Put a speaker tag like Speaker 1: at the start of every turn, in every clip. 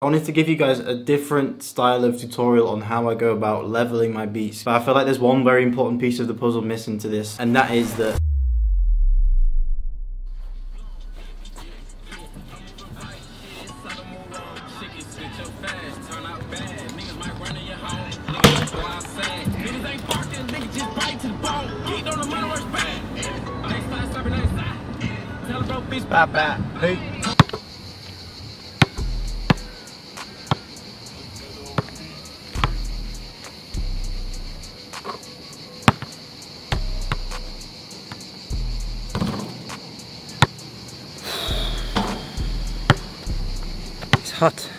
Speaker 1: I wanted to give you guys a different style of tutorial on how I go about leveling my beats, but I feel like there's one very important piece of the puzzle missing to this, and that is that it's hot.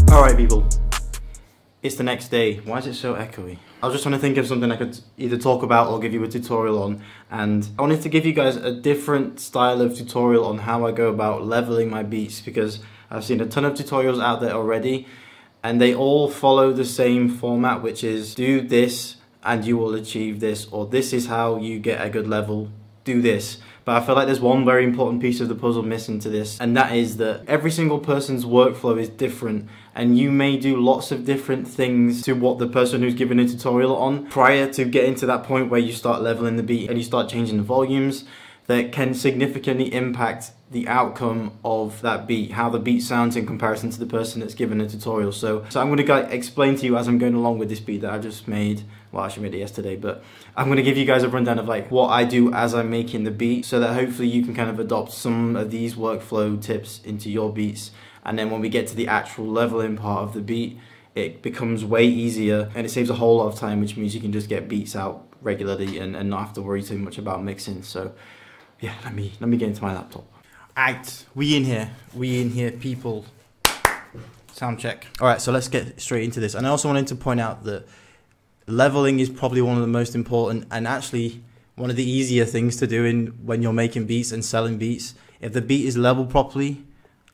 Speaker 1: Alright people, it's the next day. Why is it so echoey? I was just trying to think of something I could either talk about or give you a tutorial on, and I wanted to give you guys a different style of tutorial on how I go about leveling my beats, because I've seen a ton of tutorials out there already and they all follow the same format, which is do this and you will achieve this, or this is how you get a good level, do this. But I feel like there's one very important piece of the puzzle missing to this, and that is that every single person's workflow is different, and you may do lots of different things to what the person who's giving a tutorial on prior to getting to that point where you start leveling the beat and you start changing the volumes that can significantly impact the outcome of that beat, how the beat sounds in comparison to the person that's given a tutorial. So I'm going to explain to you as I'm going along with this beat that I just made. Well, I actually made it yesterday, but I'm going to give you guys a rundown of like what I do as I'm making the beat, so that hopefully you can kind of adopt some of these workflow tips into your beats. And then when we get to the actual leveling part of the beat, it becomes way easier and it saves a whole lot of time, which means you can just get beats out regularly and not have to worry too much about mixing. So yeah, let me get into my laptop. Alright, we in here people. Sound check. Alright, so let's get straight into this. And I also wanted to point out that leveling is probably one of the most important and actually one of the easier things to do when you're making beats and selling beats. If the beat is leveled properly,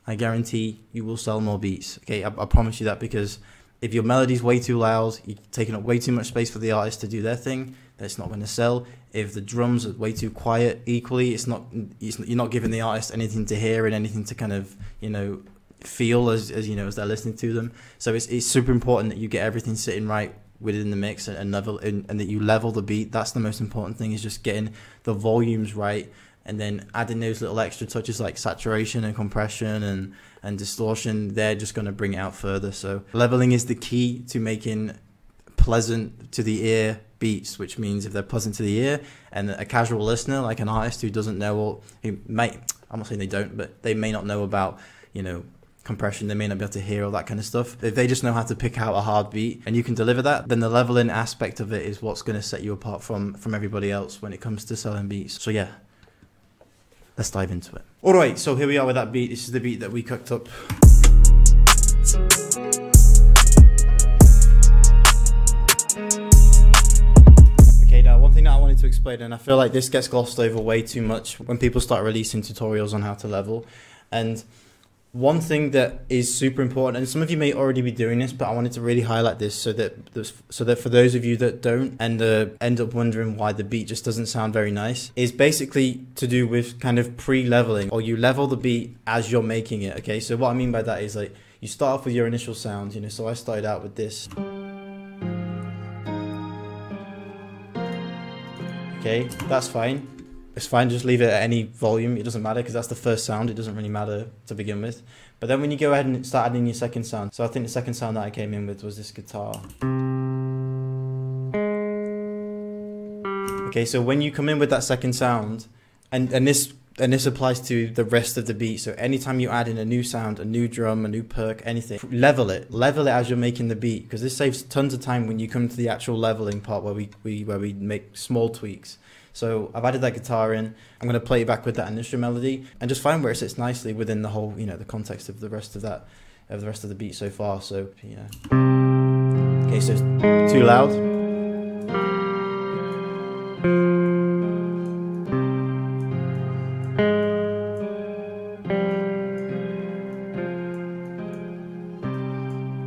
Speaker 1: I guarantee you will sell more beats. Okay, I promise you that, because if your melody's way too loud, you're taking up way too much space for the artist to do their thing, that's not going to sell. If the drums are way too quiet equally, you're not giving the artist anything to hear and anything to kind of, you know, feel as you know, as they're listening to them. So it's super important that you get everything sitting right within the mix and that you level the beat. That's the most important thing, is just getting the volumes right, and then adding those little extra touches like saturation and compression and distortion. They're just going to bring it out further. So leveling is the key to making pleasant to the ear beats, which means if they're pleasant to the ear, and a casual listener, like an artist who doesn't know, or who may, I'm not saying they don't, but they may not know about, you know, compression, they may not be able to hear all that kind of stuff. If they just know how to pick out a hard beat and you can deliver that, then the leveling aspect of it is what's going to set you apart from everybody else when it comes to selling beats. So yeah, let's dive into it. All right, so here we are with that beat. This is the beat that we cooked up. Okay, now one thing that I wanted to explain, and I feel like this gets glossed over way too much when people start releasing tutorials on how to level, and one thing that is super important, and some of you may already be doing this, but I wanted to really highlight this so that for those of you that don't and end up wondering why the beat just doesn't sound very nice, is basically to do with kind of pre-leveling, or you level the beat as you're making it. Okay, so what I mean by that is, like, you start off with your initial sound, you know, so I started out with this. Okay, that's fine. It's fine, just leave it at any volume, it doesn't matter, because that's the first sound, it doesn't really matter to begin with. But then when you go ahead and start adding your second sound, so I think the second sound that I came in with was this guitar. Okay, so when you come in with that second sound, and this applies to the rest of the beat, so anytime you add in a new sound, a new drum, a new perk, anything, level it as you're making the beat, because this saves tons of time when you come to the actual leveling part where we make small tweaks. So I've added that guitar in. I'm going to play it back with that initial melody and just find where it sits nicely within the whole, you know, the context of the rest of the beat so far. So yeah. Okay, so too loud.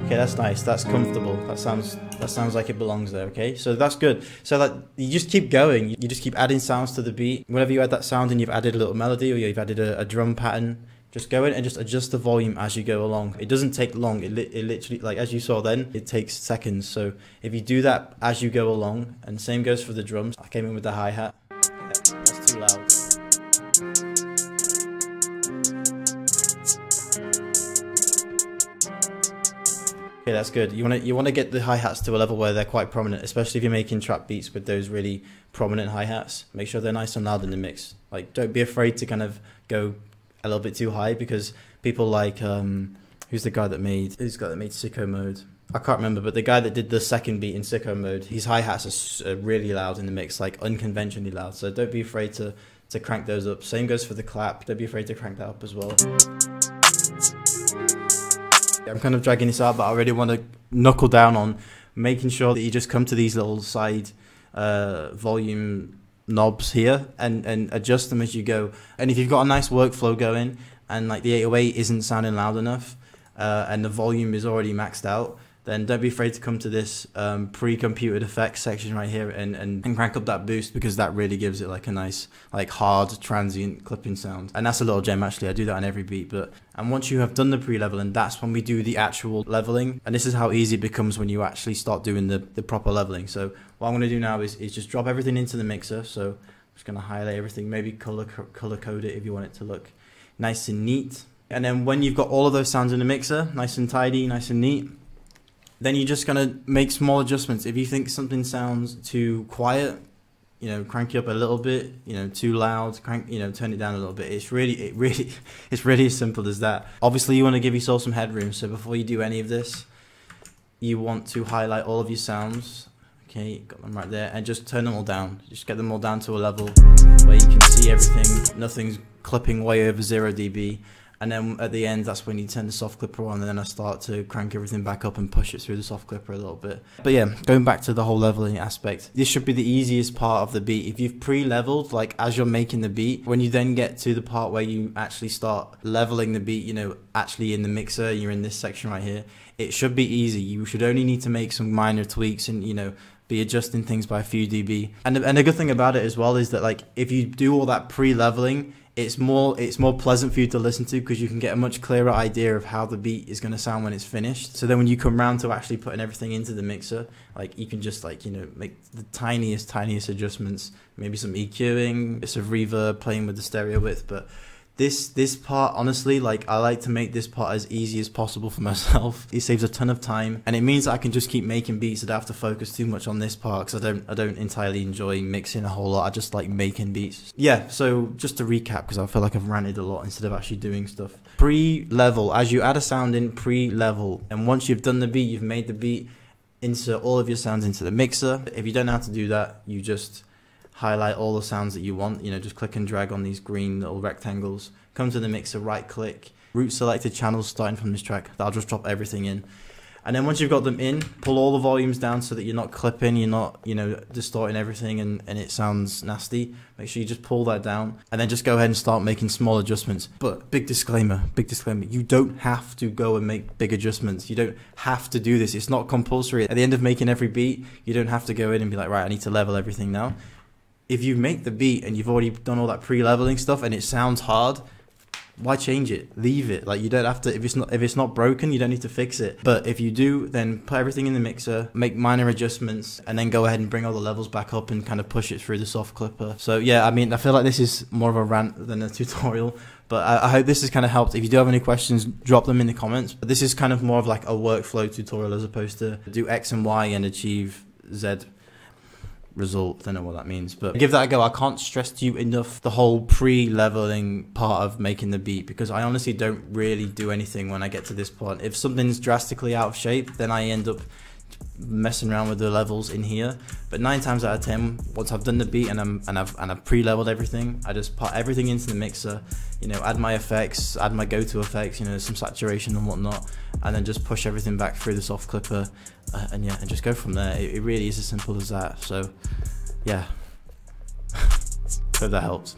Speaker 1: Okay, that's nice. That's comfortable. That sounds like it belongs there. Okay, so that's good. So that you just keep going. You just keep adding sounds to the beat. Whenever you add that sound and you've added a little melody, or you've added a drum pattern, just go in and just adjust the volume as you go along. It doesn't take long. It literally, like as you saw then, it takes seconds. So if you do that as you go along, and same goes for the drums. I came in with the hi-hat. Yeah, that's too loud. Okay, that's good. You want to get the hi-hats to a level where they're quite prominent, especially if you're making trap beats with those really prominent hi-hats. Make sure they're nice and loud in the mix. Like, don't be afraid to kind of go a little bit too high, because people like who's the guy that made Sicko Mode? I can't remember, but the guy that did the second beat in Sicko Mode, his hi-hats are really loud in the mix, like unconventionally loud. So don't be afraid to crank those up. Same goes for the clap. Don't be afraid to crank that up as well. I'm kind of dragging this out, but I really want to knuckle down on making sure that you just come to these little side volume knobs here and adjust them as you go. And if you've got a nice workflow going and like the 808 isn't sounding loud enough and the volume is already maxed out, then don't be afraid to come to this pre-computed effects section right here and crank up that boost, because that really gives it like a nice, like hard, transient clipping sound. And that's a little gem, actually. I do that on every beat. And once you have done the pre-leveling, that's when we do the actual leveling. And this is how easy it becomes when you actually start doing the proper leveling. So what I'm going to do now is just drop everything into the mixer. So I'm just going to highlight everything, maybe color code it if you want it to look nice and neat. And then when you've got all of those sounds in the mixer, nice and tidy, nice and neat, then you're just going to make small adjustments. If you think something sounds too quiet, you know, crank it up a little bit. You know, too loud, turn it down a little bit. It's really as simple as that. Obviously, you want to give yourself some headroom. So before you do any of this, you want to highlight all of your sounds. Okay, got them right there, and just turn them all down. Just get them all down to a level where you can see everything. Nothing's clipping way over 0 dB. And then at the end, that's when you turn the soft clipper on, and then I start to crank everything back up and push it through the soft clipper a little bit. But yeah, going back to the whole leveling aspect, this should be the easiest part of the beat. If you've pre-leveled, like as you're making the beat, when you then get to the part where you actually start leveling the beat, you know, actually in the mixer, you're in this section right here, it should be easy. You should only need to make some minor tweaks and, you know, be adjusting things by a few dB. And the good thing about it as well is that like if you do all that pre-leveling, it's more pleasant for you to listen to, because you can get a much clearer idea of how the beat is going to sound when it's finished. So then when you come around to actually putting everything into the mixer, like you can just like, you know, make the tiniest adjustments, maybe some EQing, bits of reverb, playing with the stereo width. But this part, honestly, like I like to make this part as easy as possible for myself. It saves a ton of time, and it means that I can just keep making beats. I don't have to focus too much on this part, because I don't entirely enjoy mixing a whole lot. I just like making beats. Yeah, so just to recap, because I feel like I've ranted a lot instead of actually doing stuff. Pre-level, as you add a sound in, pre-level, and once you've done the beat, you've made the beat, insert all of your sounds into the mixer. If you don't know how to do that, you just highlight all the sounds that you want, you know, just click and drag on these green little rectangles, come to the mixer, right click, root selected channels starting from this track. That'll just drop everything in. And then once you've got them in, pull all the volumes down so that you're not clipping, you're not, you know, distorting everything and it sounds nasty. Make sure you just pull that down, and then just go ahead and start making small adjustments. But big disclaimer, you don't have to go and make big adjustments. You don't have to do this. It's not compulsory. At the end of making every beat, you don't have to go in and be like, right, I need to level everything now. If you make the beat and you've already done all that pre-leveling stuff and it sounds hard, why change it? Leave it. Like, you don't have to, if it's not broken, you don't need to fix it. But if you do, then put everything in the mixer, make minor adjustments, and then go ahead and bring all the levels back up and kind of push it through the soft clipper. So yeah, I mean, I feel like this is more of a rant than a tutorial, but I hope this has kind of helped. If you do have any questions, drop them in the comments. But this is kind of more of like a workflow tutorial as opposed to do X and Y and achieve Z result. Don't know what that means, but give that a go. I can't stress to you enough the whole pre-leveling part of making the beat, because I honestly don't really do anything when I get to this point. If something's drastically out of shape, then I end up messing around with the levels in here. But 9 times out of 10, once I've done the beat and I've pre-leveled everything, I just put everything into the mixer, you know, add my effects, add my go-to effects, you know, some saturation and whatnot, and then just push everything back through the soft clipper, and yeah, and just go from there. It really is as simple as that. So yeah, hope that helps.